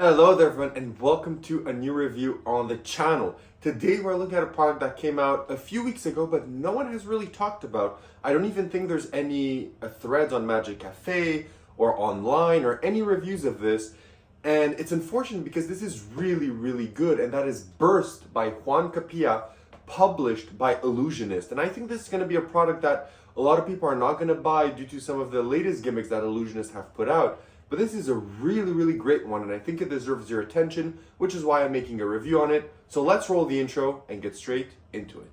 Hello there everyone and welcome to a new review on the channel. Today we're looking at a product that came out a few weeks ago but no one has really talked about. I don't even think there's any threads on Magic Cafe or online or any reviews of this, and it's unfortunate because this is really good, and that is Burst by Juan Capilla, published by Illusionist. And I think this is going to be a product that a lot of people are not going to buy due to some of the latest gimmicks that Illusionist have put out. But this is a really great one, and I think it deserves your attention, which is why I'm making a review on it. So let's roll the intro and get straight into it.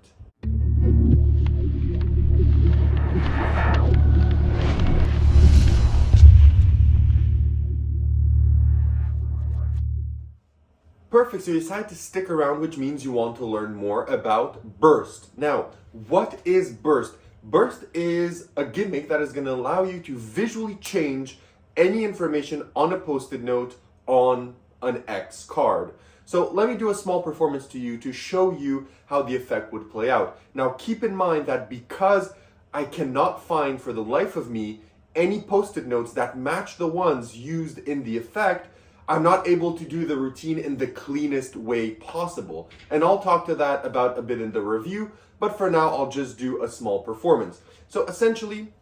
Perfect, so you decide to stick around, which means you want to learn more about Burst. Now, what is Burst? Burst is a gimmick that is going to allow you to visually change any information on a post-it note on an X card. So let me do a small performance to you to show you how the effect would play out. Now keep in mind that because I cannot find for the life of me any post-it notes that match the ones used in the effect, I'm not able to do the routine in the cleanest way possible. And I'll talk to that about a bit in the review, but for now I'll just do a small performance. So essentially,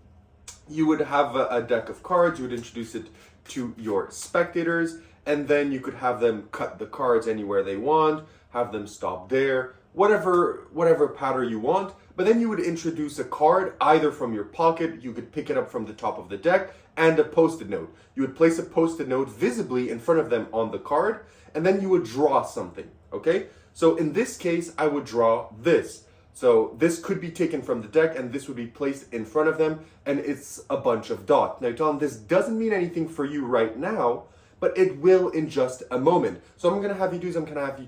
you would have a deck of cards, you would introduce it to your spectators, and then you could have them cut the cards anywhere they want, have them stop there, whatever pattern you want. But then you would introduce a card either from your pocket, you could pick it up from the top of the deck, and a post-it note. You would place a post-it note visibly in front of them on the card, and then you would draw something, okay? So in this case, I would draw this. So this could be taken from the deck and this would be placed in front of them, and it's a bunch of dots. Now Tom, this doesn't mean anything for you right now, but it will in just a moment. So I'm gonna have you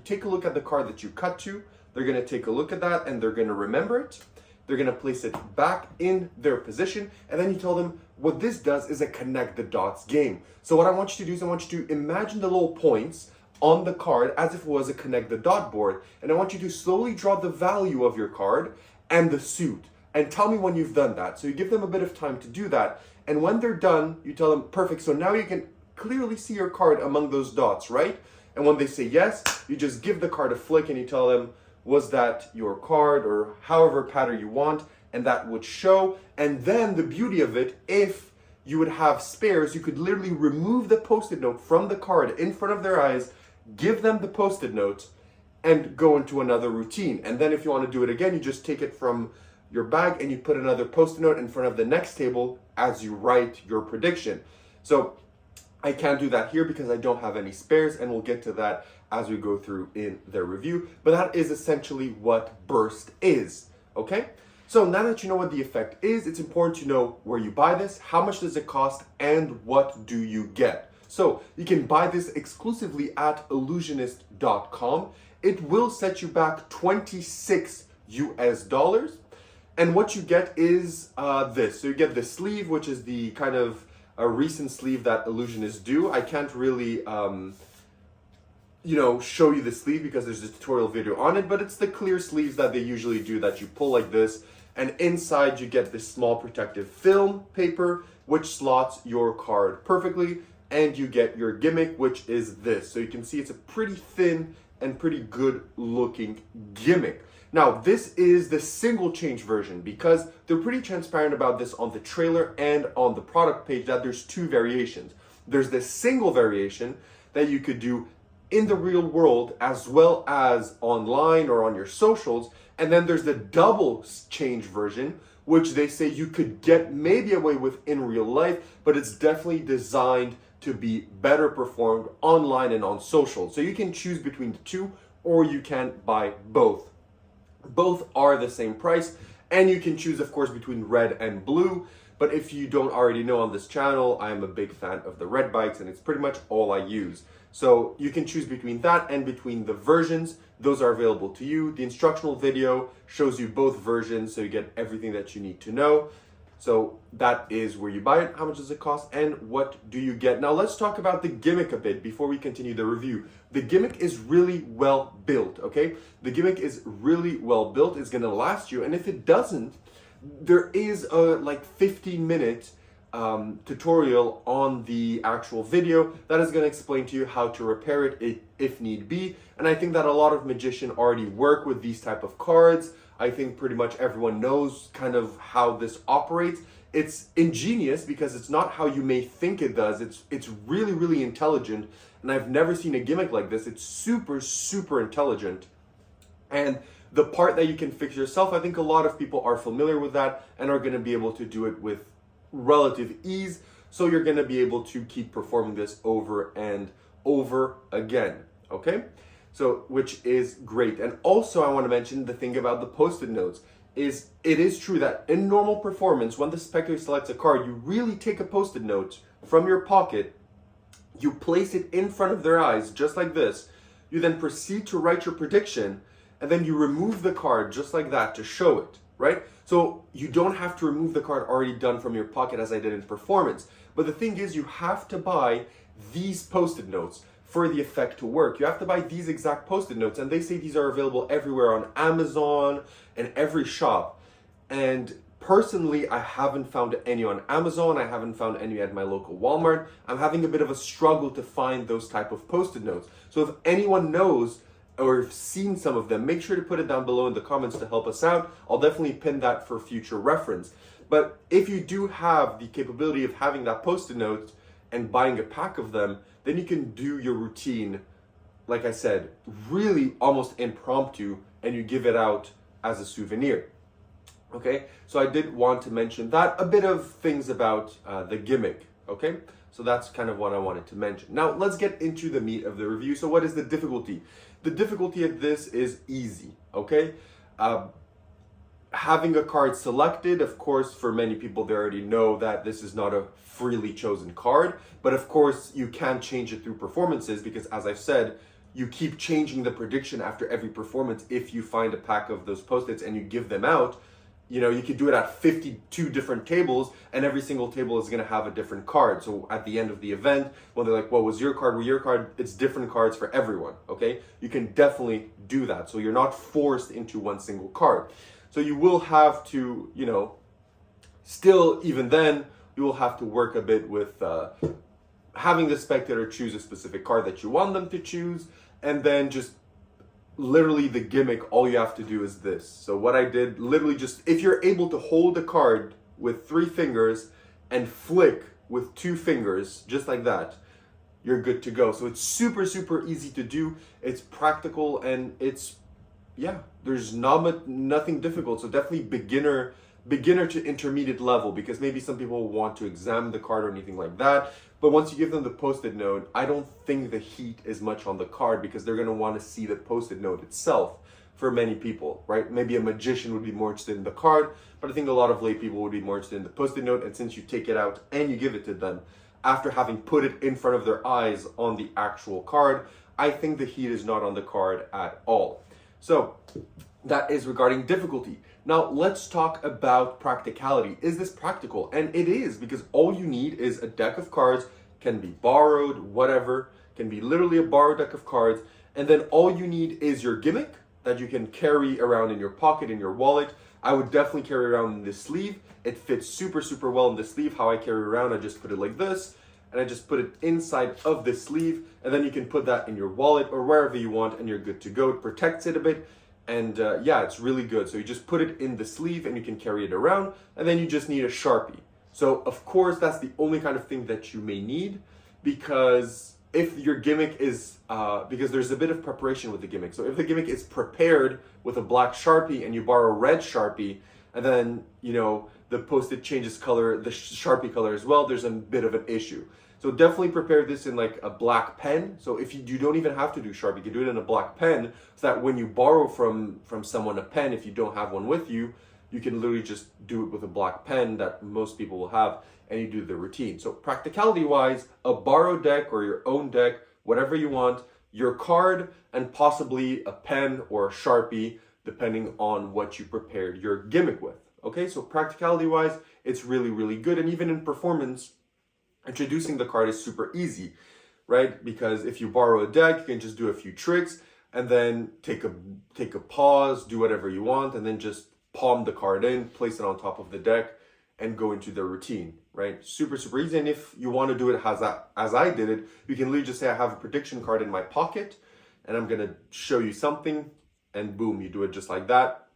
take a look at the card that you cut to. They're gonna take a look at that and they're gonna remember it. They're gonna place it back in their position, and then you tell them what this does is a connect the dots game. So what I want you to do is I want you to imagine the little points on the card as if it was a connect the dot board, and I want you to slowly draw the value of your card and the suit, and tell me when you've done that. So you give them a bit of time to do that, and when they're done you tell them, perfect, so now you can clearly see your card among those dots, right? And when they say yes, you just give the card a flick and you tell them, was that your card, or however pattern you want, and that would show. And then the beauty of it, if you would have spares, you could literally remove the post-it note from the card in front of their eyes, give them the post-it note, and go into another routine. And then if you want to do it again, you just take it from your bag and you put another post-it note in front of the next table as you write your prediction. So I can't do that here because I don't have any spares, and we'll get to that as we go through in the review. But that is essentially what Burst is, okay? So now that you know what the effect is, it's important to know where you buy this, how much does it cost, and what do you get. So you can buy this exclusively at illusionist.com. It will set you back $26 US. And what you get is this. So you get the sleeve, which is the kind of a recent sleeve that Illusionists do. I can't really, show you the sleeve because there's a tutorial video on it, but it's the clear sleeves that they usually do that you pull like this. And inside you get this small protective film paper, which slots your card perfectly. And you get your gimmick, which is this. So you can see it's a pretty thin and pretty good looking gimmick. Now, this is the single change version because they're pretty transparent about this on the trailer and on the product page that there's two variations. There's the single variation that you could do in the real world as well as online or on your socials. And then there's the double change version, which they say you could get maybe away with in real life, but it's definitely designed to be better performed online and on social. So you can choose between the two, or you can buy both. Both are the same price, and you can choose, of course, between red and blue. But if you don't already know, on this channel, I am a big fan of the red bikes, and it's pretty much all I use. So you can choose between that and between the versions. Those are available to you. The instructional video shows you both versions, so you get everything that you need to know. So that is where you buy it, how much does it cost, and what do you get. Now let's talk about the gimmick a bit before we continue the review. The gimmick is really well built, okay? The gimmick is really well built. It's gonna last you, and if it doesn't, there is a like 15-minute tutorial on the actual video that is going to explain to you how to repair it if need be. And I think that a lot of magicians already work with these type of cards. I think pretty much everyone knows kind of how this operates. It's ingenious because it's not how you may think it does. It's really, really intelligent. And I've never seen a gimmick like this. It's super, super intelligent. And the part that you can fix yourself, I think a lot of people are familiar with that and are going to be able to do it with relative ease. So you're going to be able to keep performing this over and over again. Okay? So, which is great. And also I want to mention the thing about the post-it notes is it is true that in normal performance, when the spectator selects a card, you really take a post-it note from your pocket, you place it in front of their eyes, just like this. You then proceed to write your prediction, and then you remove the card just like that to show it, right? So you don't have to remove the card already done from your pocket as I did in performance. But the thing is, you have to buy these post-it notes for the effect to work. You have to buy these exact post-it notes, and they say these are available everywhere on Amazon and every shop. And personally, I haven't found any on Amazon. I haven't found any at my local Walmart. I'm having a bit of a struggle to find those type of post-it notes. So if anyone knows or have seen some of them, make sure to put it down below in the comments to help us out. I'll definitely pin that for future reference. But if you do have the capability of having that post-it note and buying a pack of them, then you can do your routine, like I said, really almost impromptu, and you give it out as a souvenir. Okay, so I did want to mention that, a bit of things about the gimmick. Okay, so that's kind of what I wanted to mention. Now let's get into the meat of the review. So what is the difficulty? The difficulty of this is easy. Okay, having a card selected, of course, for many people, they already know that this is not a freely chosen card, but of course you can change it through performances, because as I've said, you keep changing the prediction after every performance. If you find a pack of those post-its and you give them out, you know, you could do it at 52 different tables, and every single table is going to have a different card. So at the end of the event, when they're like, what was your card? Well, your card, it's different cards for everyone. Okay, you can definitely do that. So you're not forced into one single card. So you will have to, you know, still, even then, you will have to work a bit with having the spectator choose a specific card that you want them to choose, and then just literally the gimmick, all you have to do is this. So what I did, literally just, if you're able to hold a card with 3 fingers and flick with 2 fingers, just like that, you're good to go. So it's super, super easy to do. It's practical, and it's, yeah, there's nothing difficult. So definitely beginner to intermediate level, because maybe some people want to examine the card or anything like that. But once you give them the post-it note, I don't think the heat is much on the card, because they're going to want to see the post-it note itself for many people, right? Maybe a magician would be more interested in the card, but I think a lot of lay people would be more interested in the post-it note. And since you take it out and you give it to them after having put it in front of their eyes on the actual card, I think the heat is not on the card at all. So that is regarding difficulty. Now let's talk about practicality. Is this practical? And it is, because all you need is a deck of cards, can be borrowed, whatever, can be literally a borrowed deck of cards. And then all you need is your gimmick that you can carry around in your pocket, in your wallet. I would definitely carry around in this sleeve. It fits super, super well in the sleeve. How I carry around, I just put it like this, and I just put it inside of the sleeve, and then you can put that in your wallet or wherever you want, and you're good to go. It protects it a bit. And yeah, it's really good. So you just put it in the sleeve and you can carry it around, and then you just need a Sharpie. So of course, that's the only kind of thing that you may need, because if your gimmick is, because there's a bit of preparation with the gimmick. So if the gimmick is prepared with a black Sharpie and you borrow a red Sharpie, and then, you know, the post-it changes color, the Sharpie color as well, there's a bit of an issue. So definitely prepare this in like a black pen. So if you don't even have to do Sharpie, you can do it in a black pen, so that when you borrow from someone a pen, if you don't have one with you, you can literally just do it with a black pen that most people will have, and you do the routine. So practicality wise, a borrowed deck or your own deck, whatever you want, your card, and possibly a pen or a Sharpie, depending on what you prepared your gimmick with. Okay, so practicality wise, it's really, really good. And even in performance, introducing the card is super easy, right? Because if you borrow a deck, you can just do a few tricks and then take a pause, do whatever you want, and then just palm the card in, place it on top of the deck, and go into the routine, right? Super, super easy. And if you want to do it as I did it, you can literally just say, I have a prediction card in my pocket and I'm going to show you something, and boom, you do it just like that.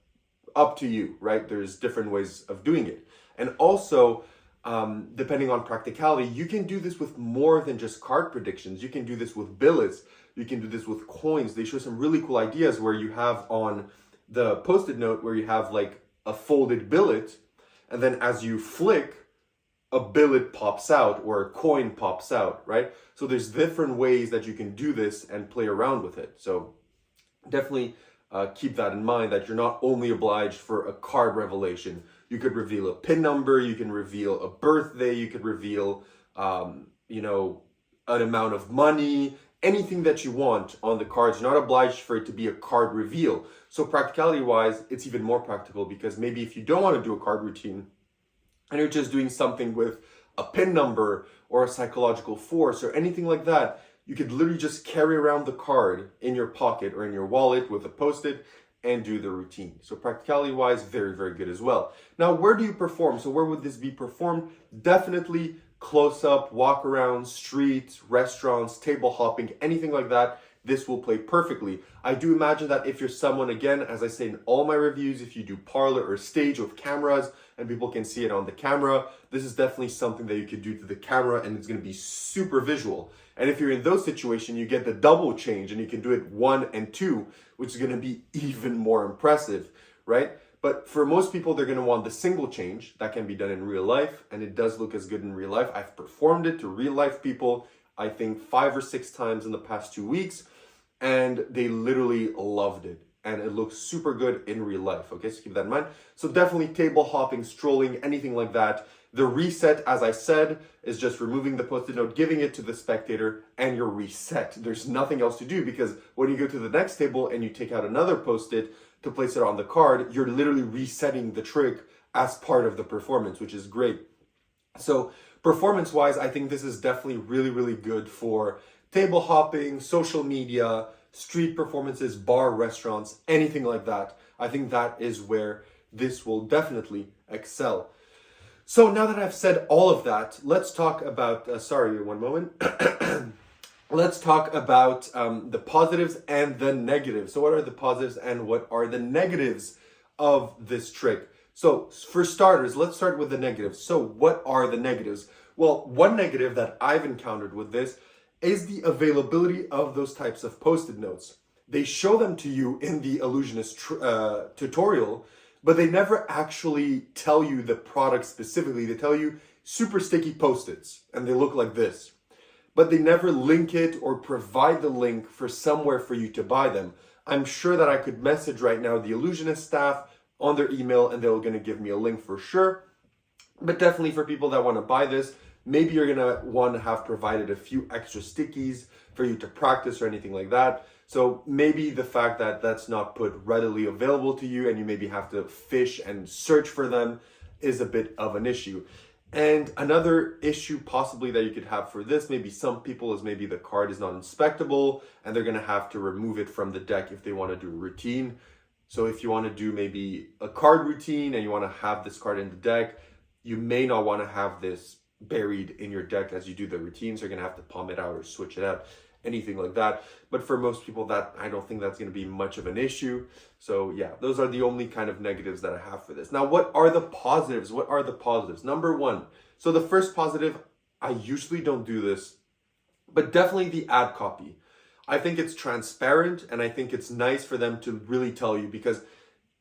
Up to you, right? There's different ways of doing it. And also, depending on practicality, you can do this with more than just card predictions. You can do this with billets. You can do this with coins. They show some really cool ideas where you have on the post-it note where you have like a folded billet, and then as you flick, a billet pops out or a coin pops out, right? So there's different ways that you can do this and play around with it. So definitely keep that in mind, that you're not only obliged for a card revelation. You could reveal a PIN number, you can reveal a birthday, you could reveal, you know, an amount of money, anything that you want on the cards. You're not obliged for it to be a card reveal. So practicality wise, it's even more practical, because maybe if you don't want to do a card routine and you're just doing something with a PIN number or a psychological force or anything like that, you could literally just carry around the card in your pocket or in your wallet with a post-it and do the routine. So practicality wise, very, very good as well. Now, where do you perform? So where would this be performed? Definitely close up, walk around, streets, restaurants, table hopping, anything like that. This will play perfectly. I do imagine that if you're someone, again, as I say in all my reviews, if you do parlor or stage with cameras and people can see it on the camera, this is definitely something that you could do to the camera and it's going to be super visual. And if you're in those situations, you get the double change and you can do it 1 and 2, which is going to be even more impressive, right? But for most people, they're going to want the single change. That can be done in real life, and it does look as good in real life. I've performed it to real life people, I think 5 or 6 times in the past 2 weeks, and they literally loved it. And it looks super good in real life, okay? So keep that in mind. So definitely table hopping, strolling, anything like that. The reset, as I said, is just removing the post-it note, giving it to the spectator, and you're reset. There's nothing else to do, because when you go to the next table and you take out another post-it to place it on the card, you're literally resetting the trick as part of the performance, which is great. So performance-wise, I think this is definitely really, really good for table hopping, social media, street performances, bar, restaurants, anything like that. I think that is where this will definitely excel. So now that I've said all of that, let's talk about, sorry, one moment. Let's talk about the positives and the negatives. So what are the positives and what are the negatives of this trick? So for starters, let's start with the negatives. So what are the negatives? Well, one negative that I've encountered with this is the availability of those types of post-it notes. They show them to you in the illusionist tutorial, but they never actually tell you the product specifically. They tell you super sticky post-its, and they look like this. But they never link it or provide the link for somewhere for you to buy them. I'm sure that I could message right now the illusionist staff on their email, and they're going to give me a link for sure. But definitely for people that want to buy this, maybe you're going to want to have provided a few extra stickies for you to practice or anything like that. So maybe the fact that that's not put readily available to you and you maybe have to fish and search for them is a bit of an issue. And another issue possibly that you could have for this, maybe some people, is maybe the card is not inspectable and they're going to have to remove it from the deck if they want to do a routine. So if you want to do maybe a card routine and you want to have this card in the deck, you may not want to have this buried in your deck as you do the routine. So you're going to have to palm it out or switch it out, anything like that. But for most people, that I don't think that's going to be much of an issue. So yeah, those are the only kind of negatives that I have for this. Now, what are the positives? What are the positives? Number one, so the first positive, I usually don't do this, but definitely the ad copy. I think it's transparent and I think it's nice for them to really tell you, because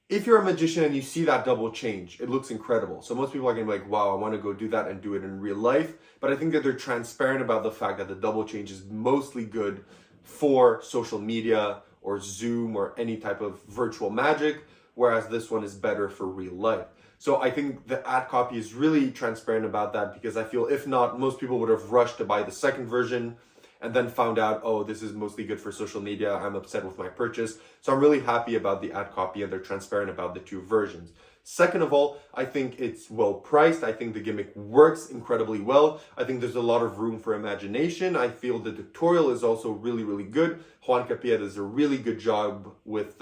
if you're a magician and you see that double change, it looks incredible. So most people are going to be like, wow, I want to go do that and do it in real life. But I think that they're transparent about the fact that the double change is mostly good for social media or Zoom or any type of virtual magic, whereas this one is better for real life. So I think the ad copy is really transparent about that, because I feel if not, most people would have rushed to buy the second version and then found out, oh, this is mostly good for social media. I'm upset with my purchase. So I'm really happy about the ad copy and they're transparent about the two versions. Second of all, I think it's well priced. I think the gimmick works incredibly well. I think there's a lot of room for imagination. I feel the tutorial is also really, really good. Juan Capilla does a really good job with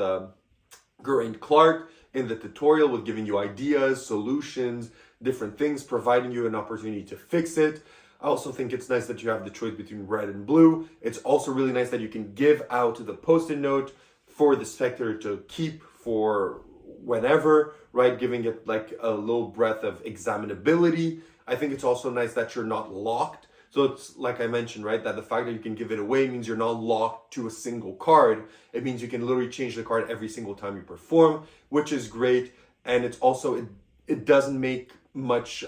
Geraint Clark in the tutorial with giving you ideas, solutions, different things, providing you an opportunity to fix it. I also think it's nice that you have the choice between red and blue. It's also really nice that you can give out the post-it note for the spectator to keep for whenever, right? Giving it like a little breath of examinability. I think it's also nice that you're not locked. So it's like I mentioned, right? That the fact that you can give it away means you're not locked to a single card. It means you can literally change the card every single time you perform, which is great. And it's also, it doesn't make much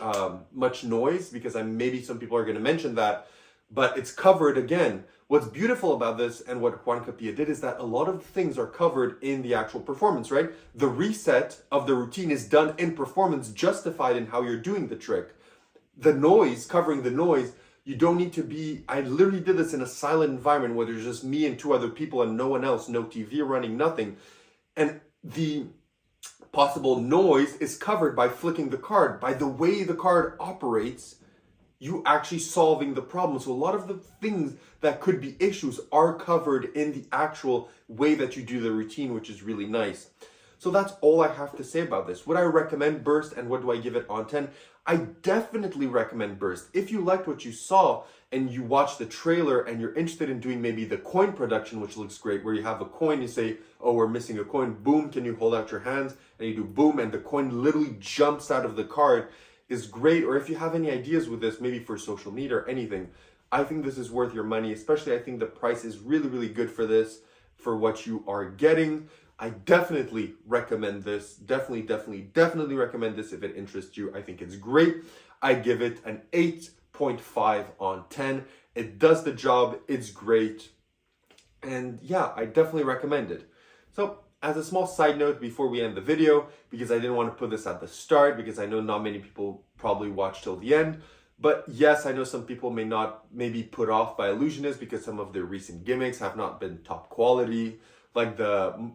noise, because maybe some people are going to mention that, but it's covered again. What's beautiful about this and what Juan Capilla did is that a lot of things are covered in the actual performance, right? The reset of the routine is done in performance, justified in how you're doing the trick. The noise, covering the noise, you don't need to be, I literally did this in a silent environment where there's just me and two other people and no one else, no TV running, nothing. And the possible noise is covered by flicking the card. By the way the card operates, you actually solving the problem. So a lot of the things that could be issues are covered in the actual way that you do the routine, which is really nice. So that's all I have to say about this. Would I recommend Burst, and what do I give it on 10? I definitely recommend Burst. If you liked what you saw and you watched the trailer and you're interested in doing maybe the coin production, which looks great, where you have a coin, you say, oh, we're missing a coin, boom, can you hold out your hands? And you do boom, and the coin literally jumps out of the card, is great. Or if you have any ideas with this, maybe for social media or anything, I think this is worth your money. Especially, I think the price is really, really good for this, for what you are getting. I definitely recommend this. Definitely recommend this if it interests you. I think it's great. I give it an 8.5 on 10. It does the job. It's great. And yeah, I definitely recommend it. So as a small side note before we end the video, because I didn't want to put this at the start, because I know not many people probably watch till the end, but yes, I know some people may be put off by Illusionist because some of their recent gimmicks have not been top quality. Like the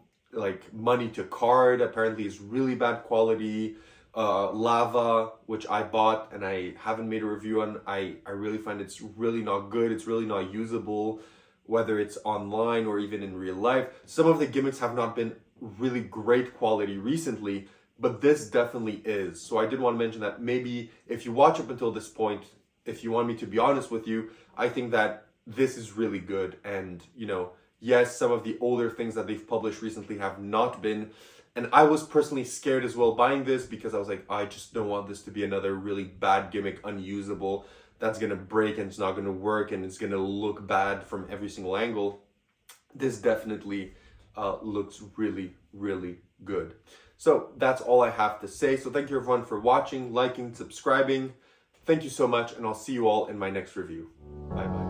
money to card apparently is really bad quality. Lava, which I bought and I haven't made a review on, I really find it's really not good. It's really not usable, whether it's online or even in real life. Some of the gimmicks have not been really great quality recently, but this definitely is. So I did want to mention that maybe if you watch up until this point, if you want me to be honest with you, I think that this is really good. And, you know, yes, some of the older things that they've published recently have not been. And I was personally scared as well buying this, because I was like, I just don't want this to be another really bad gimmick, unusable, that's going to break and it's not going to work and it's going to look bad from every single angle. This definitely looks really, really good. So that's all I have to say. So thank you everyone for watching, liking, subscribing. Thank you so much, and I'll see you all in my next review. Bye bye.